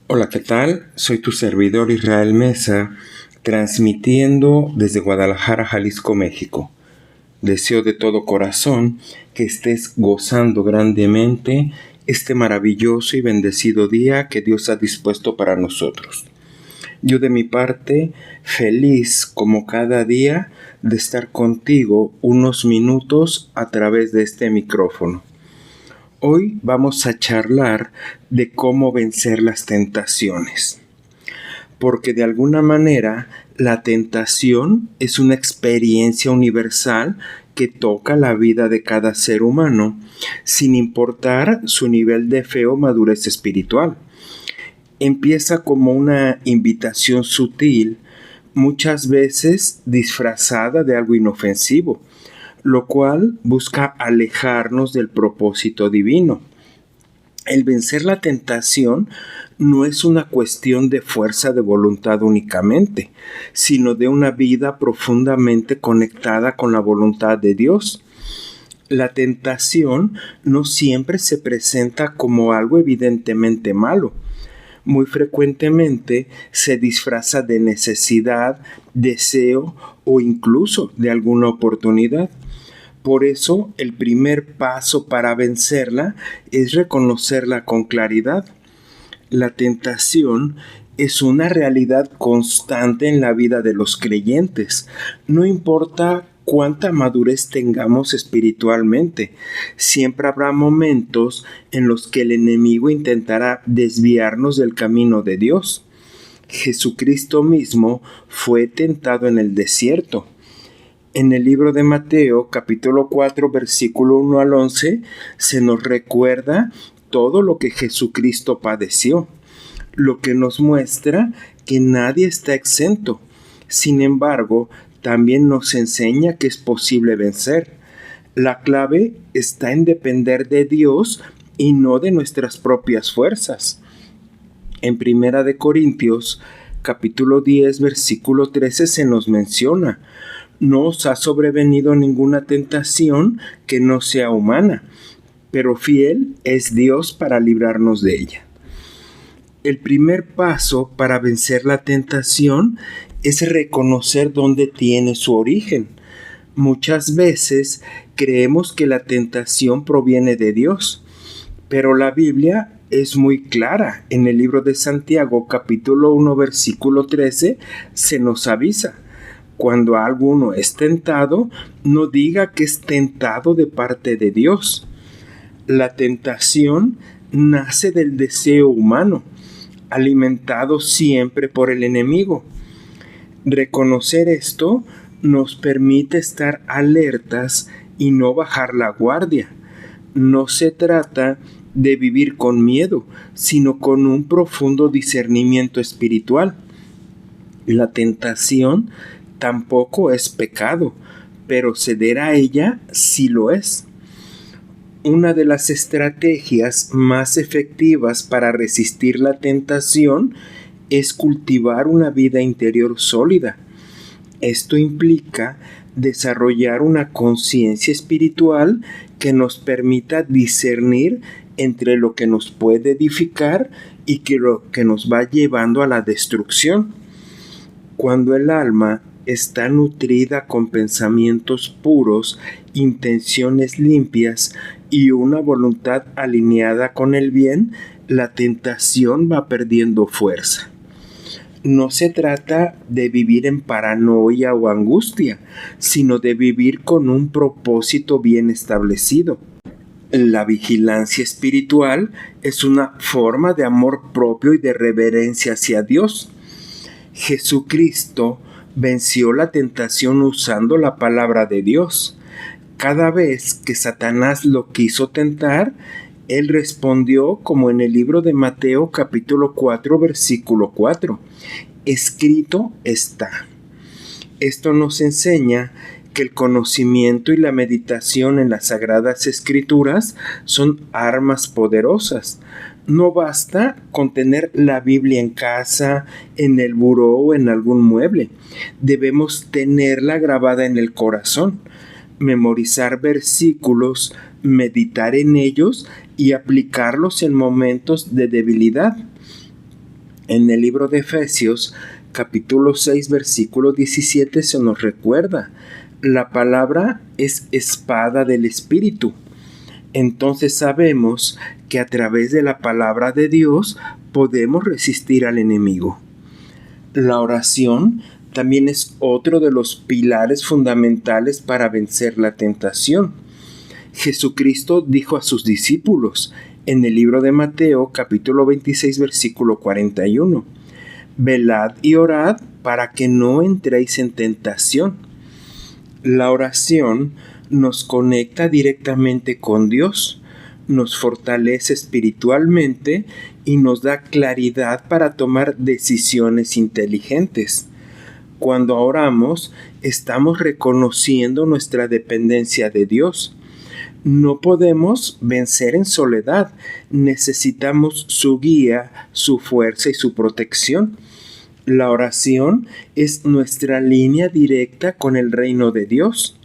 Hola, ¿qué tal? Soy tu servidor Israel Mesa, transmitiendo desde Guadalajara, Jalisco, México. Deseo de todo corazón que estés gozando grandemente este maravilloso y bendecido día que Dios ha dispuesto para nosotros. Yo de mi parte, feliz como cada día de estar contigo unos minutos a través de este micrófono. Hoy vamos a charlar de cómo vencer las tentaciones, porque de alguna manera la tentación es una experiencia universal que toca la vida de cada ser humano, sin importar su nivel de fe o madurez espiritual. Empieza como una invitación sutil, muchas veces disfrazada de algo inofensivo, lo cual busca alejarnos del propósito divino. El vencer la tentación no es una cuestión de fuerza de voluntad únicamente, sino de una vida profundamente conectada con la voluntad de Dios. La tentación no siempre se presenta como algo evidentemente malo. Muy frecuentemente se disfraza de necesidad, deseo o incluso de alguna oportunidad. Por eso, el primer paso para vencerla es reconocerla con claridad. La tentación es una realidad constante en la vida de los creyentes. No importa cuánta madurez tengamos espiritualmente, siempre habrá momentos en los que el enemigo intentará desviarnos del camino de Dios. Jesucristo mismo fue tentado en el desierto. En el libro de Mateo, capítulo 4, versículo 1 al 11, se nos recuerda todo lo que Jesucristo padeció, lo que nos muestra que nadie está exento. Sin embargo, también nos enseña que es posible vencer. La clave está en depender de Dios y no de nuestras propias fuerzas. En Primera de Corintios, capítulo 10, versículo 13, se nos menciona: no os ha sobrevenido ninguna tentación que no sea humana, pero fiel es Dios para librarnos de ella. El primer paso para vencer la tentación es reconocer dónde tiene su origen. Muchas veces creemos que la tentación proviene de Dios, pero la Biblia es muy clara. En el libro de Santiago, capítulo 1, versículo 13, se nos avisa: cuando alguno es tentado, no diga que es tentado de parte de Dios. La tentación nace del deseo humano, alimentado siempre por el enemigo. Reconocer esto nos permite estar alertas y no bajar la guardia. No se trata de vivir con miedo, sino con un profundo discernimiento espiritual. La tentación tampoco es pecado, pero ceder a ella sí lo es. Una de las estrategias más efectivas para resistir la tentación es cultivar una vida interior sólida. Esto implica desarrollar una conciencia espiritual que nos permita discernir entre lo que nos puede edificar y lo que nos va llevando a la destrucción. Cuando el alma está nutrida con pensamientos puros, intenciones limpias y una voluntad alineada con el bien, la tentación va perdiendo fuerza. No se trata de vivir en paranoia o angustia, sino de vivir con un propósito bien establecido. La vigilancia espiritual es una forma de amor propio y de reverencia hacia Dios. Jesucristo venció la tentación usando la palabra de Dios. Cada vez que Satanás lo quiso tentar, él respondió como en el libro de Mateo capítulo 4, versículo 4: escrito está. Esto nos enseña que el conocimiento y la meditación en las Sagradas Escrituras son armas poderosas. No basta con tener la Biblia en casa, en el buró o en algún mueble. Debemos tenerla grabada en el corazón, memorizar versículos, meditar en ellos y aplicarlos en momentos de debilidad. En el libro de Efesios, capítulo 6, versículo 17, se nos recuerda: la palabra es espada del Espíritu. Entonces sabemos que a través de la palabra de Dios podemos resistir al enemigo. La oración también es otro de los pilares fundamentales para vencer la tentación. Jesucristo dijo a sus discípulos en el libro de Mateo, capítulo 26, versículo 41: velad y orad para que no entréis en tentación. La oración nos conecta directamente con Dios, nos fortalece espiritualmente y nos da claridad para tomar decisiones inteligentes. Cuando oramos, estamos reconociendo nuestra dependencia de Dios. No podemos vencer en soledad, necesitamos su guía, su fuerza y su protección. La oración es nuestra línea directa con el reino de Dios.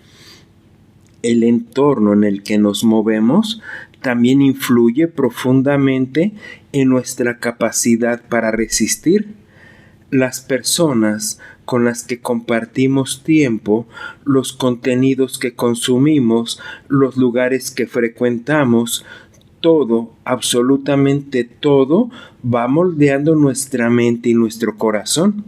El entorno en el que nos movemos también influye profundamente en nuestra capacidad para resistir. Las personas con las que compartimos tiempo, los contenidos que consumimos, los lugares que frecuentamos, todo, absolutamente todo, va moldeando nuestra mente y nuestro corazón.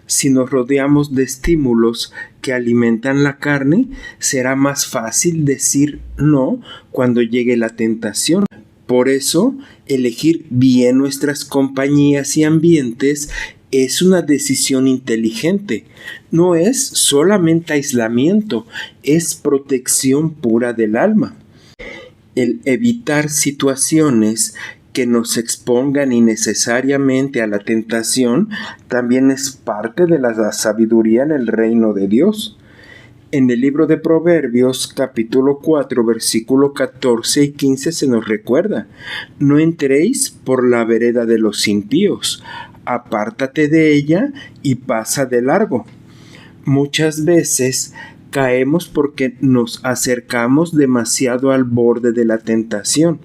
Si nos rodeamos de estímulos que alimentan la carne, será más fácil decir no cuando llegue la tentación. Por eso, elegir bien nuestras compañías y ambientes es una decisión inteligente. No es solamente aislamiento, es protección pura del alma. El evitar situaciones que nos expongan innecesariamente a la tentación también es parte de la sabiduría en el reino de Dios. En el libro de Proverbios, capítulo 4, versículo 14 y 15 se nos recuerda: no entréis por la vereda de los impíos, apártate de ella y pasa de largo. Muchas veces caemos porque nos acercamos demasiado al borde de la tentación.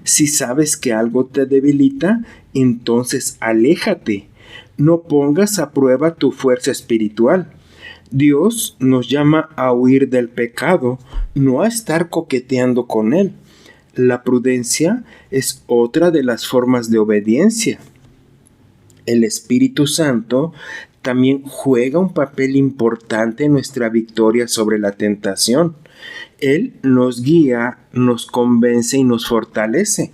Si sabes que algo te debilita, entonces aléjate. No pongas a prueba tu fuerza espiritual. Dios nos llama a huir del pecado, no a estar coqueteando con él. La prudencia es otra de las formas de obediencia. El Espíritu Santo también juega un papel importante en nuestra victoria sobre la tentación. Él nos guía, nos convence y nos fortalece.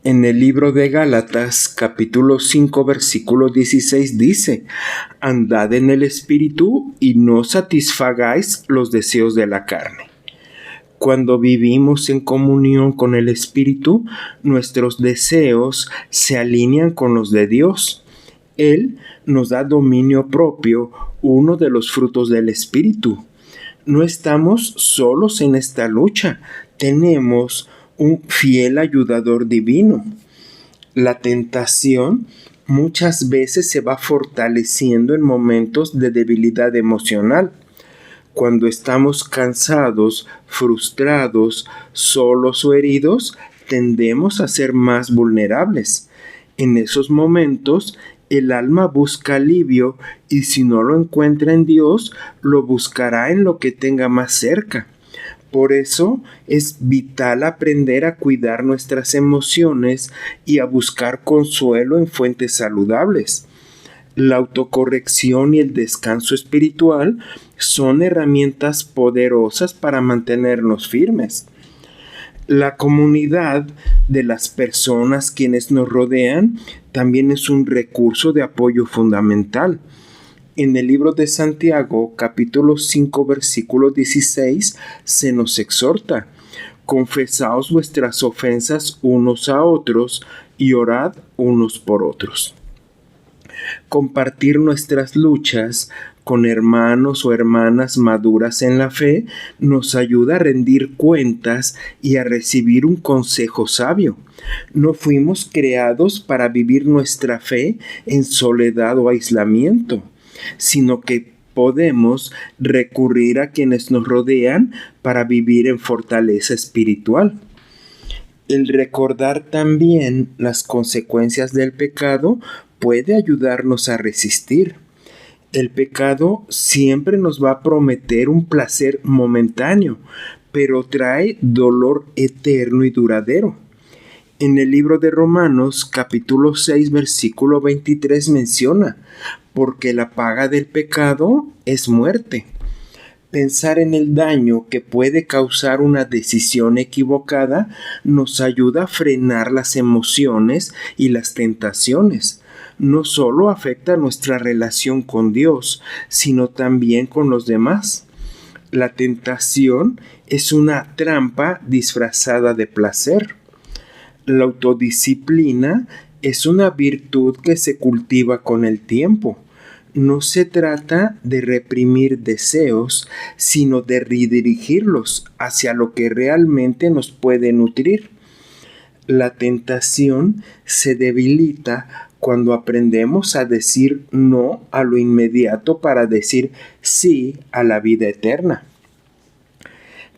En el libro de Gálatas, capítulo 5, versículo 16 dice: andad en el Espíritu y no satisfagáis los deseos de la carne. Cuando vivimos en comunión con el Espíritu, nuestros deseos se alinean con los de Dios. Él nos da dominio propio, uno de los frutos del Espíritu. No estamos solos en esta lucha, tenemos un fiel ayudador divino. La tentación muchas veces se va fortaleciendo en momentos de debilidad emocional. Cuando estamos cansados, frustrados, solos o heridos, tendemos a ser más vulnerables. En esos momentos, el alma busca alivio y si no lo encuentra en Dios, lo buscará en lo que tenga más cerca. Por eso es vital aprender a cuidar nuestras emociones y a buscar consuelo en fuentes saludables. La autocorrección y el descanso espiritual son herramientas poderosas para mantenernos firmes. La comunidad de las personas quienes nos rodean también es un recurso de apoyo fundamental. En el libro de Santiago, capítulo 5, versículo 16, se nos exhorta: confesaos vuestras ofensas unos a otros y orad unos por otros. Compartir nuestras luchas con hermanos o hermanas maduras en la fe nos ayuda a rendir cuentas y a recibir un consejo sabio. No fuimos creados para vivir nuestra fe en soledad o aislamiento, sino que podemos recurrir a quienes nos rodean para vivir en fortaleza espiritual. El recordar también las consecuencias del pecado puede ayudarnos a resistir. El pecado siempre nos va a prometer un placer momentáneo, pero trae dolor eterno y duradero. En el libro de Romanos, capítulo 6, versículo 23 menciona: porque la paga del pecado es muerte. Pensar en el daño que puede causar una decisión equivocada nos ayuda a frenar las emociones y las tentaciones. No solo afecta nuestra relación con Dios, sino también con los demás. La tentación es una trampa disfrazada de placer. La autodisciplina es una virtud que se cultiva con el tiempo. No se trata de reprimir deseos, sino de redirigirlos hacia lo que realmente nos puede nutrir. La tentación se debilita cuando aprendemos a decir no a lo inmediato para decir sí a la vida eterna.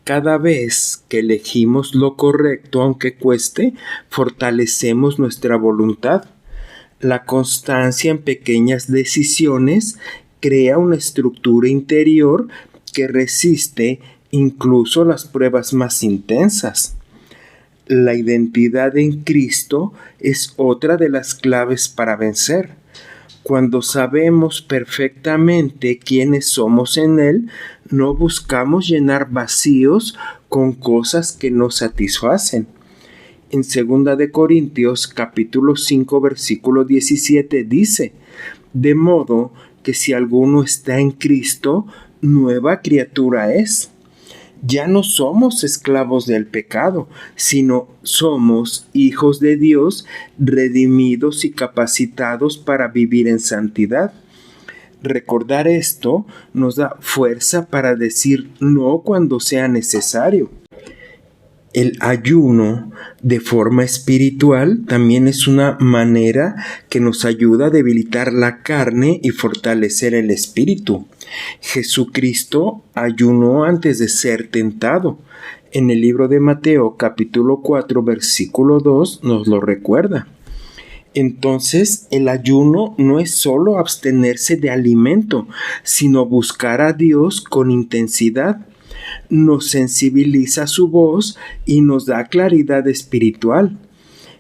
Cada vez que elegimos lo correcto, aunque cueste, fortalecemos nuestra voluntad. La constancia en pequeñas decisiones crea una estructura interior que resiste incluso las pruebas más intensas. La identidad en Cristo es otra de las claves para vencer. Cuando sabemos perfectamente quiénes somos en Él, no buscamos llenar vacíos con cosas que nos satisfacen. En 2 de Corintios capítulo 5 versículo 17 dice: de modo que si alguno está en Cristo, nueva criatura es. Ya no somos esclavos del pecado, sino somos hijos de Dios, redimidos y capacitados para vivir en santidad. Recordar esto nos da fuerza para decir no cuando sea necesario. El ayuno de forma espiritual también es una manera que nos ayuda a debilitar la carne y fortalecer el espíritu. Jesucristo ayunó antes de ser tentado. En el libro de Mateo capítulo 4 versículo 2 nos lo recuerda. Entonces, el ayuno no es solo abstenerse de alimento, sino buscar a Dios con intensidad. Nos sensibiliza su voz y nos da claridad espiritual.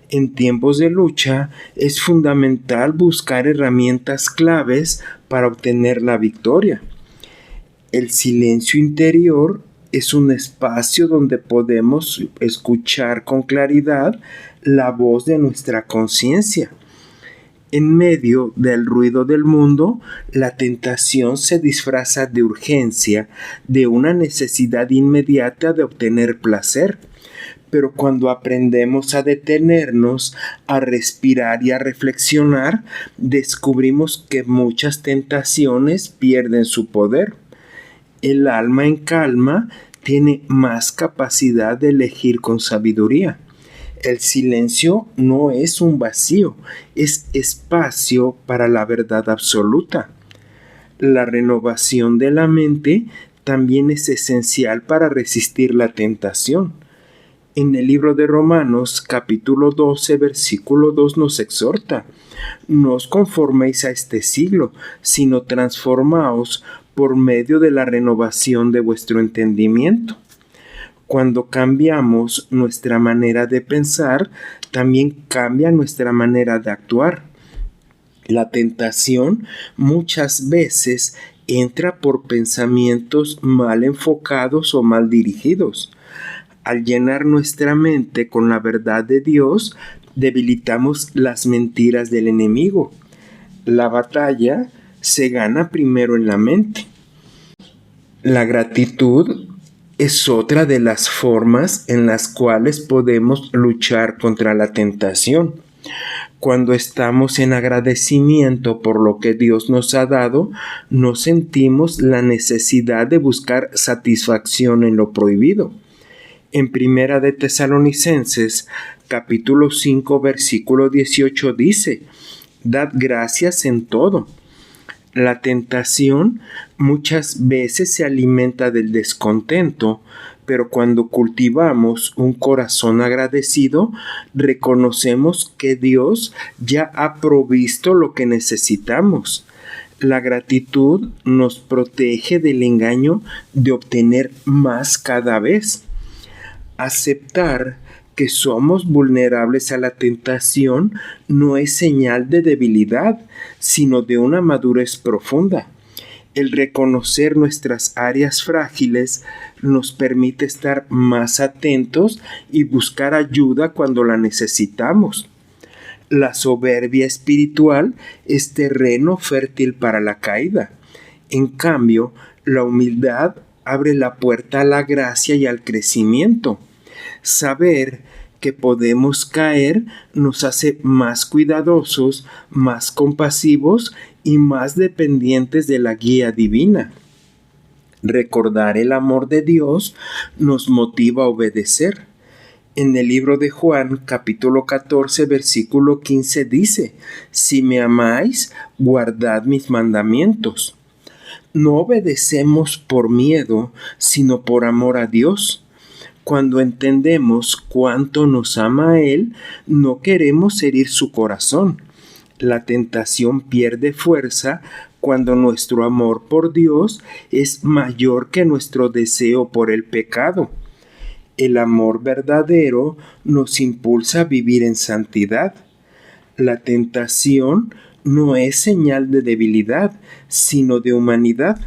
En tiempos de lucha es fundamental buscar herramientas claves para obtener la victoria. El silencio interior es un espacio donde podemos escuchar con claridad la voz de nuestra conciencia. En medio del ruido del mundo, la tentación se disfraza de urgencia, de una necesidad inmediata de obtener placer. Pero cuando aprendemos a detenernos, a respirar y a reflexionar, descubrimos que muchas tentaciones pierden su poder. El alma en calma tiene más capacidad de elegir con sabiduría. El silencio no es un vacío, es espacio para la verdad absoluta. La renovación de la mente también es esencial para resistir la tentación. En el libro de Romanos, capítulo 12, versículo 2 nos exhorta: no os conforméis a este siglo, sino transformaos por medio de la renovación de vuestro entendimiento. Cuando cambiamos nuestra manera de pensar, también cambia nuestra manera de actuar. La tentación muchas veces entra por pensamientos mal enfocados o mal dirigidos. Al llenar nuestra mente con la verdad de Dios, debilitamos las mentiras del enemigo. La batalla se gana primero en la mente. La gratitud es otra de las formas en las cuales podemos luchar contra la tentación. Cuando estamos en agradecimiento por lo que Dios nos ha dado, no sentimos la necesidad de buscar satisfacción en lo prohibido. En Primera de Tesalonicenses, capítulo 5, versículo 18 dice: dad gracias en todo. La tentación muchas veces se alimenta del descontento, Pero cuando cultivamos un corazón agradecido, reconocemos que Dios ya ha provisto lo que necesitamos. La gratitud nos protege del engaño de obtener más cada vez. Aceptar que somos vulnerables a la tentación no es señal de debilidad, sino de una madurez profunda. El reconocer nuestras áreas frágiles nos permite estar más atentos y buscar ayuda cuando la necesitamos. La soberbia espiritual es terreno fértil para la caída. En cambio, la humildad abre la puerta a la gracia y al crecimiento. Saber que podemos caer nos hace más cuidadosos, más compasivos y más dependientes de la guía divina. Recordar el amor de Dios nos motiva a obedecer. En el libro de Juan, capítulo 14, versículo 15 dice: si me amáis, guardad mis mandamientos. No obedecemos por miedo, sino por amor a Dios. Cuando entendemos cuánto nos ama Él, no queremos herir su corazón. La tentación pierde fuerza cuando nuestro amor por Dios es mayor que nuestro deseo por el pecado. El amor verdadero nos impulsa a vivir en santidad. La tentación no es señal de debilidad, sino de humanidad.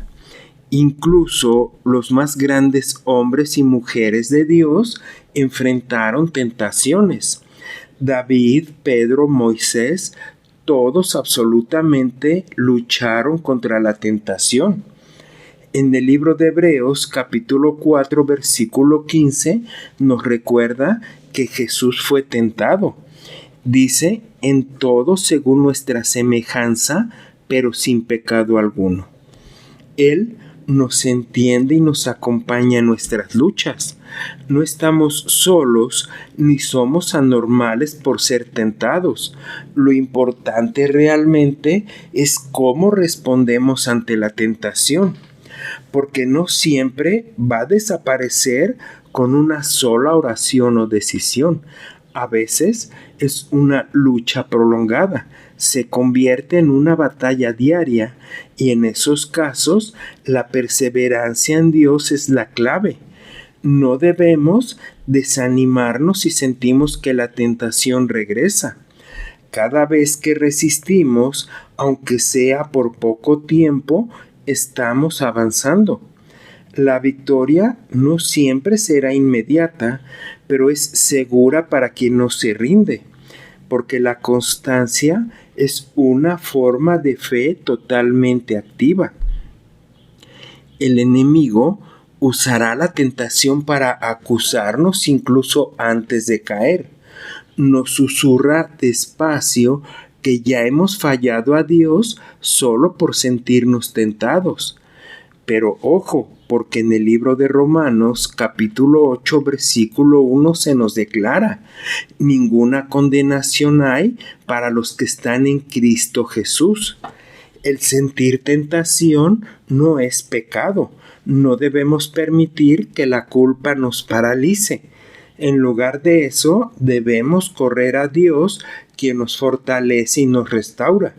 Incluso los más grandes hombres y mujeres de Dios enfrentaron tentaciones. David, Pedro, Moisés, todos absolutamente lucharon contra la tentación. En el libro de Hebreos, capítulo 4, versículo 15, nos recuerda que Jesús fue tentado. Dice: en todo según nuestra semejanza, pero sin pecado alguno. Él nos entiende y nos acompaña en nuestras luchas. No estamos solos ni somos anormales por ser tentados. Lo importante realmente es cómo respondemos ante la tentación, porque no siempre va a desaparecer con una sola oración o decisión. A veces es una lucha prolongada, se convierte en una batalla diaria, y en esos casos la perseverancia en Dios es la clave. No debemos desanimarnos si sentimos que la tentación regresa. Cada vez que resistimos, aunque sea por poco tiempo, estamos avanzando. La victoria no siempre será inmediata, pero es segura para quien no se rinde, porque la constancia es una forma de fe totalmente activa. El enemigo usará la tentación para acusarnos incluso antes de caer. Nos susurra despacio que ya hemos fallado a Dios solo por sentirnos tentados. Pero ojo, porque en el libro de Romanos, capítulo 8, versículo 1 se nos declara: ninguna condenación hay para los que están en Cristo Jesús. El sentir tentación no es pecado. No debemos permitir que la culpa nos paralice. En lugar de eso, debemos correr a Dios, quien nos fortalece y nos restaura.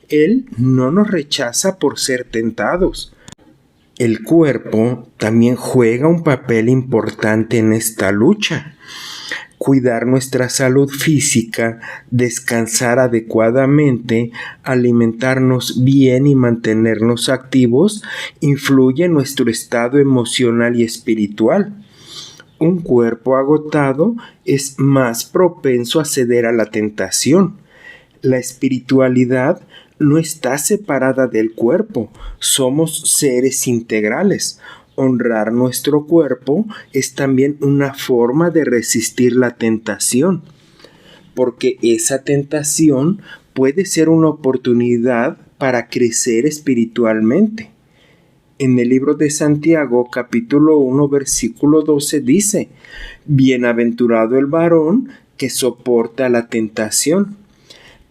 Él no nos rechaza por ser tentados. El cuerpo también juega un papel importante en esta lucha. Cuidar nuestra salud física, descansar adecuadamente, alimentarnos bien y mantenernos activos influye en nuestro estado emocional y espiritual. Un cuerpo agotado es más propenso a ceder a la tentación. La espiritualidad no está separada del cuerpo, somos seres integrales. Honrar nuestro cuerpo es también una forma de resistir la tentación, porque esa tentación puede ser una oportunidad para crecer espiritualmente. En el libro de Santiago, capítulo 1, versículo 12 dice: bienaventurado el varón que soporta la tentación.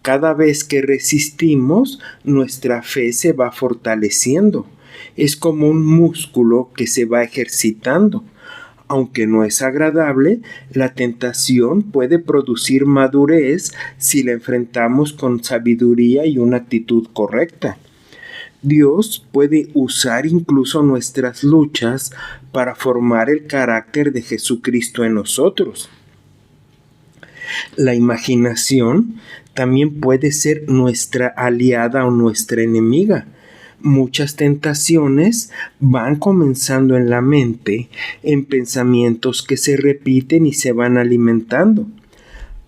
Cada vez que resistimos, nuestra fe se va fortaleciendo. Es como un músculo que se va ejercitando. Aunque no es agradable, la tentación puede producir madurez si la enfrentamos con sabiduría y una actitud correcta. Dios puede usar incluso nuestras luchas para formar el carácter de Jesucristo en nosotros. La imaginación también puede ser nuestra aliada o nuestra enemiga. Muchas tentaciones van comenzando en la mente, en pensamientos que se repiten y se van alimentando.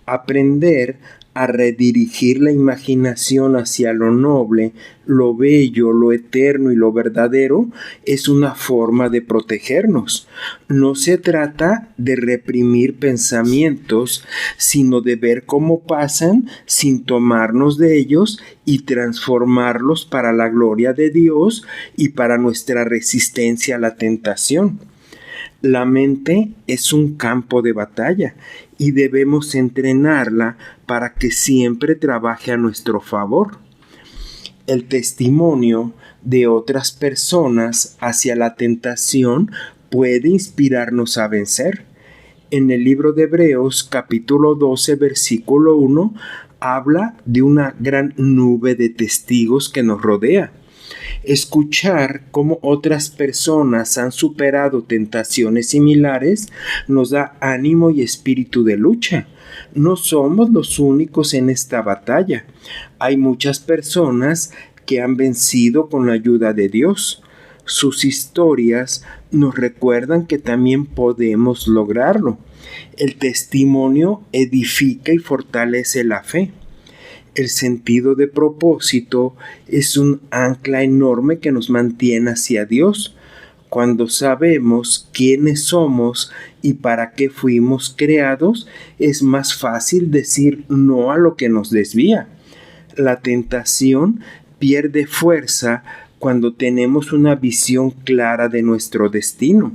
Aprender a redirigir la imaginación hacia lo noble, lo bello, lo eterno y lo verdadero es una forma de protegernos. No se trata de reprimir pensamientos, sino de ver cómo pasan sin tomarnos de ellos y transformarlos para la gloria de Dios y para nuestra resistencia a la tentación. La mente es un campo de batalla y debemos entrenarla para que siempre trabaje a nuestro favor. El testimonio de otras personas hacia la tentación puede inspirarnos a vencer. En el libro de Hebreos, capítulo 12, versículo 1, habla de una gran nube de testigos que nos rodea. Escuchar cómo otras personas han superado tentaciones similares nos da ánimo y espíritu de lucha. No somos los únicos en esta batalla. Hay muchas personas que han vencido con la ayuda de Dios. Sus historias nos recuerdan que también podemos lograrlo. El testimonio edifica y fortalece la fe. El sentido de propósito es un ancla enorme que nos mantiene hacia Dios. Cuando sabemos quiénes somos y para qué fuimos creados, es más fácil decir no a lo que nos desvía. La tentación pierde fuerza cuando tenemos una visión clara de nuestro destino.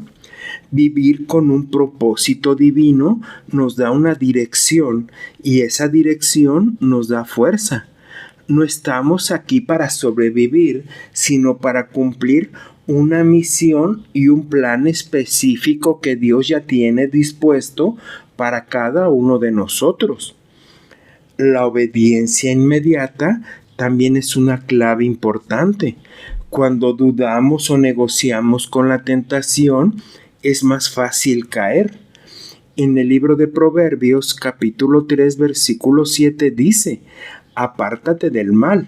Vivir con un propósito divino nos da una dirección y esa dirección nos da fuerza. No estamos aquí para sobrevivir, sino para cumplir una misión y un plan específico que Dios ya tiene dispuesto para cada uno de nosotros. La obediencia inmediata también es una clave importante. Cuando dudamos o negociamos con la tentación, es más fácil caer. En el libro de Proverbios, capítulo 3, versículo 7 dice: apártate del mal.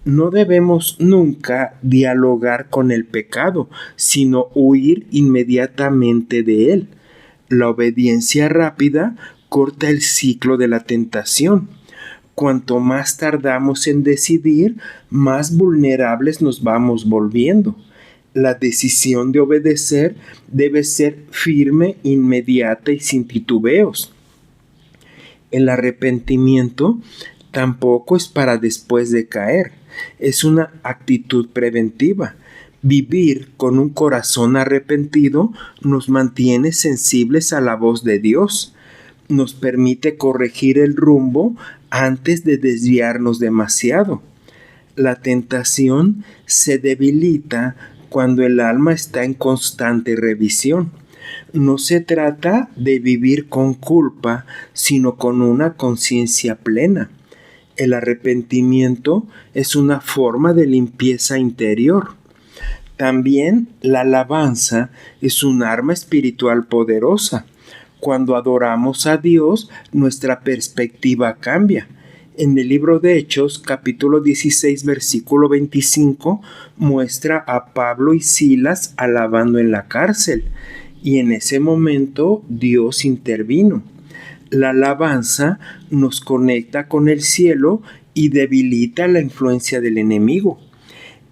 No debemos nunca dialogar con el pecado, sino huir inmediatamente de él. La obediencia rápida corta el ciclo de la tentación. Cuanto más tardamos en decidir, más vulnerables nos vamos volviendo. La decisión de obedecer debe ser firme, inmediata y sin titubeos. El arrepentimiento tampoco es para después de caer, es una actitud preventiva. Vivir con un corazón arrepentido nos mantiene sensibles a la voz de Dios. Nos permite corregir el rumbo antes de desviarnos demasiado. La tentación se debilita cuando el alma está en constante revisión. No se trata de vivir con culpa, sino con una conciencia plena. El arrepentimiento es una forma de limpieza interior. También la alabanza es un arma espiritual poderosa. Cuando adoramos a Dios, nuestra perspectiva cambia. En el libro de Hechos, capítulo 16, versículo 25, muestra a Pablo y Silas alabando en la cárcel. Y en ese momento Dios intervino. La alabanza nos conecta con el cielo y debilita la influencia del enemigo.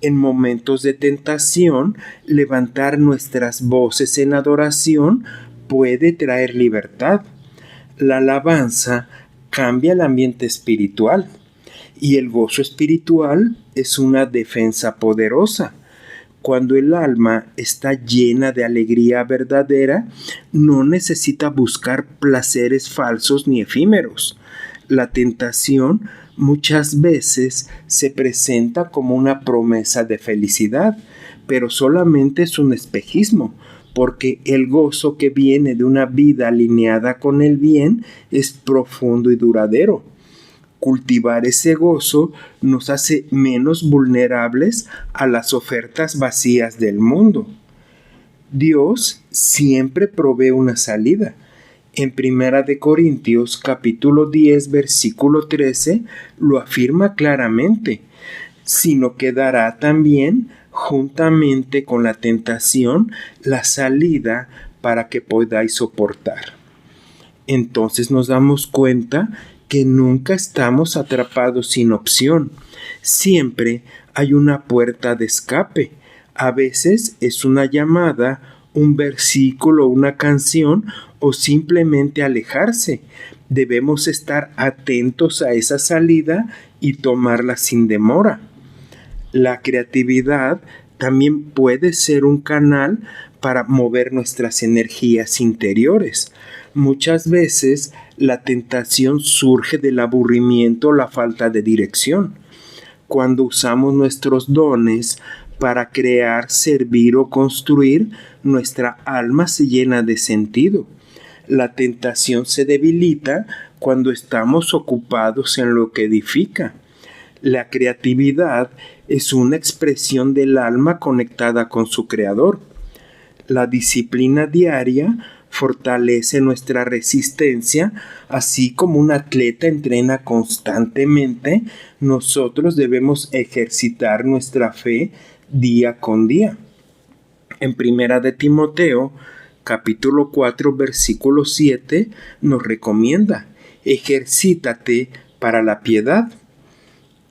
En momentos de tentación, levantar nuestras voces en adoración puede traer libertad. La alabanza cambia el ambiente espiritual y el gozo espiritual es una defensa poderosa. Cuando el alma está llena de alegría verdadera, no necesita buscar placeres falsos ni efímeros. La tentación muchas veces se presenta como una promesa de felicidad, pero solamente es un espejismo. porque el gozo que viene de una vida alineada con el bien es profundo y duradero. Cultivar ese gozo nos hace menos vulnerables a las ofertas vacías del mundo. Dios siempre provee una salida. En 1 Corintios capítulo 10 versículo 13 lo afirma claramente, sino que dará también juntamente con la tentación la salida para que podáis soportar. Entonces nos damos cuenta que nunca estamos atrapados sin opción. Siempre hay una puerta de escape. A veces es una llamada, un versículo, una canción o simplemente alejarse. Debemos estar atentos a esa salida y tomarla sin demora. La creatividad también puede ser un canal para mover nuestras energías interiores. Muchas veces la tentación surge del aburrimiento o la falta de dirección. Cuando usamos nuestros dones para crear, servir o construir, nuestra alma se llena de sentido. La tentación se debilita cuando estamos ocupados en lo que edifica. La creatividad es una expresión del alma conectada con su creador. La disciplina diaria fortalece nuestra resistencia, así como un atleta entrena constantemente, nosotros debemos ejercitar nuestra fe día con día. En 1 Timoteo, capítulo 4, versículo 7, nos recomienda: ejercítate para la piedad.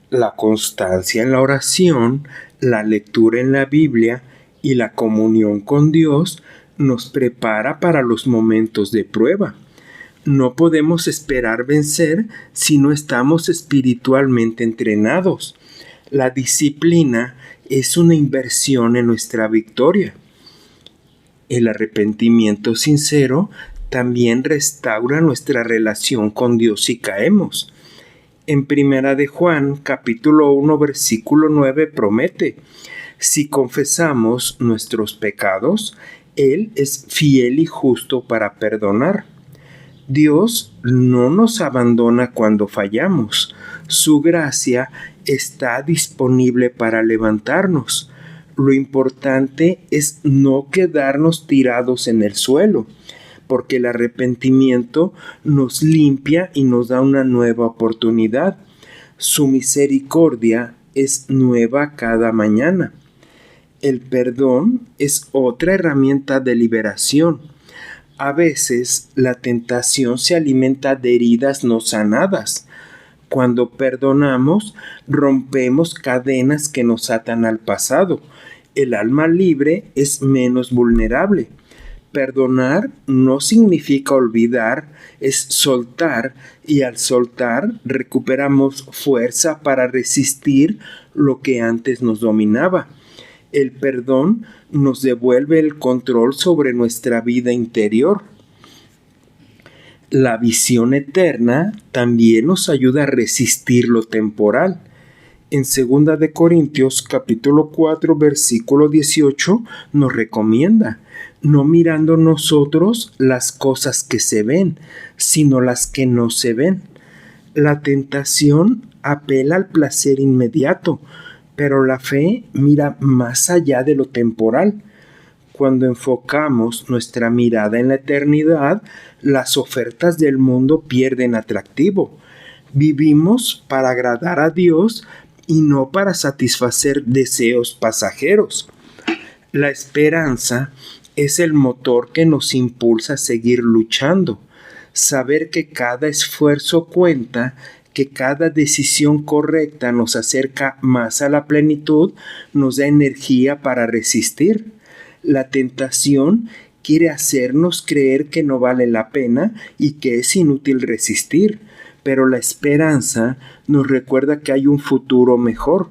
La constancia en la oración, la lectura en la Biblia y la comunión con Dios nos prepara para los momentos de prueba. No podemos esperar vencer si no estamos espiritualmente entrenados. La disciplina es una inversión en nuestra victoria. El arrepentimiento sincero también restaura nuestra relación con Dios si caemos. En 1 de Juan, capítulo 1, versículo 9 promete: si confesamos nuestros pecados, Él es fiel y justo para perdonar. Dios no nos abandona cuando fallamos. Su gracia está disponible para levantarnos. Lo importante es no quedarnos tirados en el suelo, porque el arrepentimiento nos limpia y nos da una nueva oportunidad. Su misericordia es nueva cada mañana. El perdón es otra herramienta de liberación. A veces la tentación se alimenta de heridas no sanadas. Cuando perdonamos, rompemos cadenas que nos atan al pasado. El alma libre es menos vulnerable. Perdonar no significa olvidar, es soltar, y al soltar recuperamos fuerza para resistir lo que antes nos dominaba. El perdón nos devuelve el control sobre nuestra vida interior. La visión eterna también nos ayuda a resistir lo temporal. En 2 de Corintios capítulo 4 versículo 18 nos recomienda: no mirando nosotros las cosas que se ven, sino las que no se ven. La tentación apela al placer inmediato, pero la fe mira más allá de lo temporal. Cuando enfocamos nuestra mirada en la eternidad, las ofertas del mundo pierden atractivo. Vivimos para agradar a Dios y no para satisfacer deseos pasajeros. La esperanza es el motor que nos impulsa a seguir luchando. Saber que cada esfuerzo cuenta, que cada decisión correcta nos acerca más a la plenitud, nos da energía para resistir. La tentación quiere hacernos creer que no vale la pena y que es inútil resistir, pero la esperanza nos recuerda que hay un futuro mejor,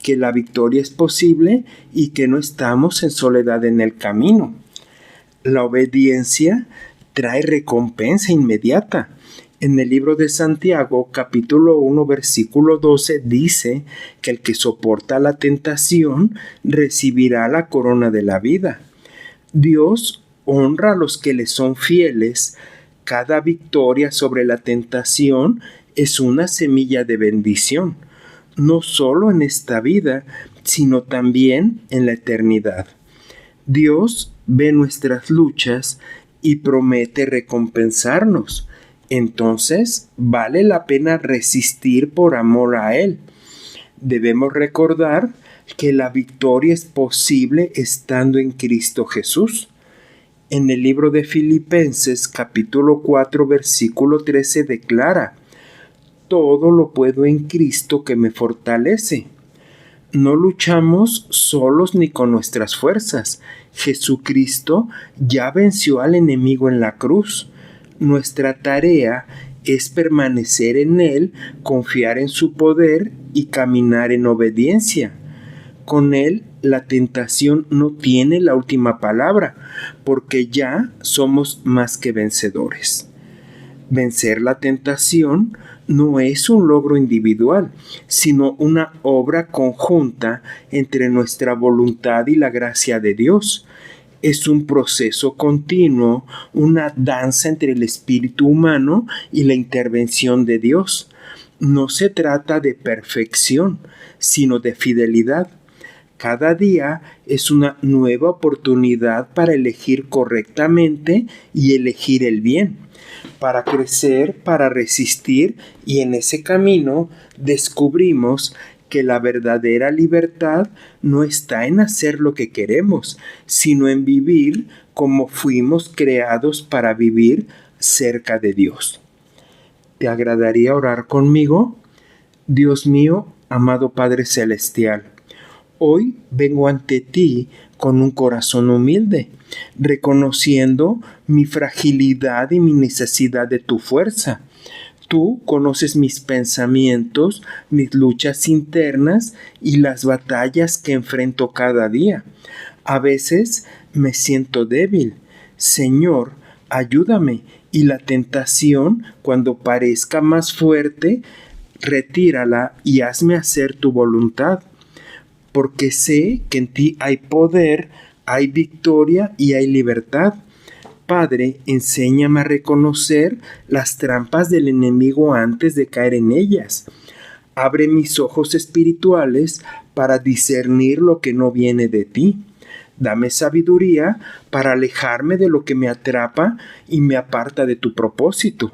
que la victoria es posible y que no estamos en soledad en el camino. La obediencia trae recompensa inmediata. En el libro de Santiago, capítulo 1, versículo 12, dice que el que soporta la tentación recibirá la corona de la vida. Dios honra a los que le son fieles. Cada victoria sobre la tentación es una semilla de bendición, no solo en esta vida, sino también en la eternidad. Dios ve nuestras luchas y promete recompensarnos. Entonces, vale la pena resistir por amor a Él. Debemos recordar que la victoria es posible estando en Cristo Jesús. En el libro de Filipenses, capítulo 4, versículo 13, declara: todo lo puedo en Cristo que me fortalece. No luchamos solos ni con nuestras fuerzas. Jesucristo ya venció al enemigo en la cruz. Nuestra tarea es permanecer en Él, confiar en su poder y caminar en obediencia. Con Él, la tentación no tiene la última palabra, porque ya somos más que vencedores. Vencer la tentación no es un logro individual, sino una obra conjunta entre nuestra voluntad y la gracia de Dios. Es un proceso continuo, una danza entre el espíritu humano y la intervención de Dios. No se trata de perfección, sino de fidelidad. Cada día es una nueva oportunidad para elegir correctamente y elegir el bien, para crecer, para resistir, y en ese camino descubrimos que la verdadera libertad no está en hacer lo que queremos, sino en vivir como fuimos creados para vivir cerca de Dios. ¿Te agradaría orar conmigo? Dios mío, amado Padre Celestial, hoy vengo ante ti con un corazón humilde, reconociendo mi fragilidad y mi necesidad de tu fuerza. Tú conoces mis pensamientos, mis luchas internas y las batallas que enfrento cada día. A veces me siento débil. Señor, ayúdame, y la tentación, cuando parezca más fuerte, retírala y hazme hacer tu voluntad. Porque sé que en ti hay poder, hay victoria y hay libertad. Padre, enséñame a reconocer las trampas del enemigo antes de caer en ellas. Abre mis ojos espirituales para discernir lo que no viene de ti. Dame sabiduría para alejarme de lo que me atrapa y me aparta de tu propósito.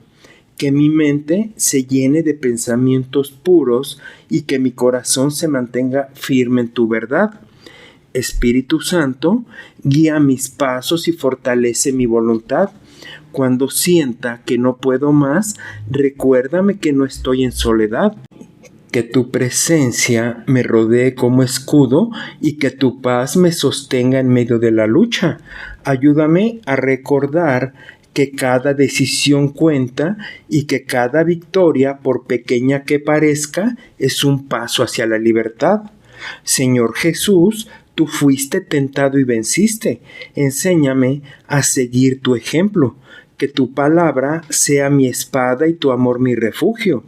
Que mi mente se llene de pensamientos puros y que mi corazón se mantenga firme en tu verdad. Espíritu Santo, guía mis pasos y fortalece mi voluntad. Cuando sienta que no puedo más, recuérdame que no estoy en soledad. Que tu presencia me rodee como escudo y que tu paz me sostenga en medio de la lucha. Ayúdame a recordar que cada decisión cuenta y que cada victoria, por pequeña que parezca, es un paso hacia la libertad. Señor Jesús, tú fuiste tentado y venciste. Enséñame a seguir tu ejemplo. Que tu palabra sea mi espada y tu amor mi refugio.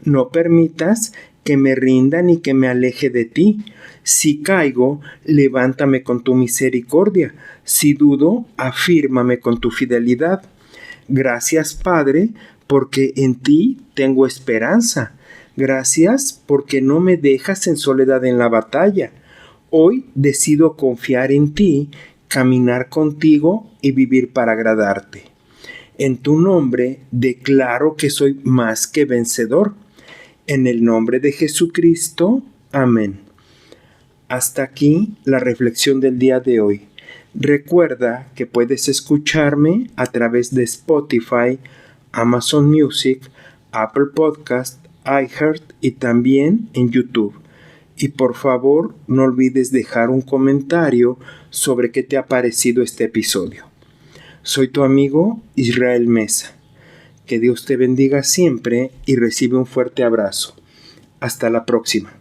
No permitas que me rinda ni que me aleje de ti. Si caigo, levántame con tu misericordia. Si dudo, afírmame con tu fidelidad. Gracias, Padre, porque en ti tengo esperanza. Gracias porque no me dejas en soledad en la batalla. Hoy decido confiar en ti, caminar contigo y vivir para agradarte. En tu nombre declaro que soy más que vencedor. En el nombre de Jesucristo. Amén. Hasta aquí la reflexión del día de hoy. Recuerda que puedes escucharme a través de Spotify, Amazon Music, Apple Podcast, iHeart y también en YouTube. Y por favor, no olvides dejar un comentario sobre qué te ha parecido este episodio. Soy tu amigo Israel Mesa. Que Dios te bendiga siempre y recibe un fuerte abrazo. Hasta la próxima.